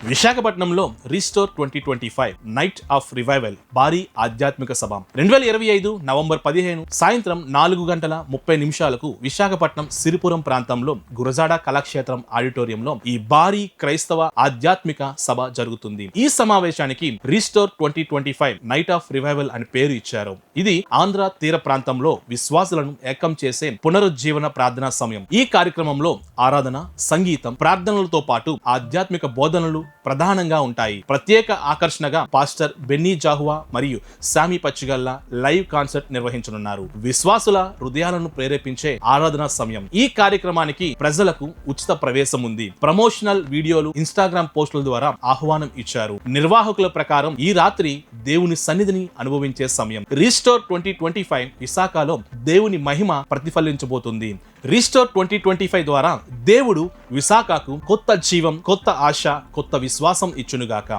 విశాఖపట్నంలో restore 2025 knight of revival భారీ ఆధ్యాత్మిక సభ 2025 నవంబర్ 15 సాయంత్రం 4:30 విశాఖపట్నం సిరిపురం ప్రాంతంలో గురజాడ కళాక్షేత్రం ఆడిటోరియంలో ఈ భారీ క్రైస్తవ ఆధ్యాత్మిక సభ జరుగుతుంది. ఈ సమావేశానికి రీస్టోర్ 2025 నైట్ ఆఫ్ రివైవల్ అని పేరు ఇచ్చారు. ఇది ఆంధ్ర తీర ప్రాంతంలో విశ్వాసులను ఏకం చేసే పునరుజ్జీవన ప్రార్థనా సమయం. ఈ కార్యక్రమంలో ఆరాధన, సంగీతం, ప్రార్థనలతో పాటు ఆధ్యాత్మిక బోధనలు ప్రధానంగా ఉంటాయి. ప్రత్యేక ఆకర్షణగా పాస్టర్ బెన్నీ జాహువా మరియు సామి పచ్చిగల్లా లైవ్ కాన్సర్ట్ నిర్వహించనున్నారు. విశ్వాసుల హృదయాలను ప్రేరేపించే ఆరాధన సమయం. ఈ కార్యక్రమానికి ప్రజలకు ఉచిత ప్రవేశం ఉంది. ప్రమోషనల్ వీడియోలు, ఇన్స్టాగ్రామ్ పోస్టుల ద్వారా ఆహ్వానం ఇచ్చారు. నిర్వాహకుల ప్రకారం ఈ రాత్రి దేవుని సన్నిధిని అనుభవించే సమయం. రీస్టోర్ 2025 విశాఖలో దేవుని మహిమ ప్రతిఫలించబోతుంది. రీస్టోర్ 2025 ద్వారా దేవుడు విశాఖకు కొత్త జీవం, కొత్త ఆశ, కొత్త విశ్వాసం ఇచ్చునుగాక.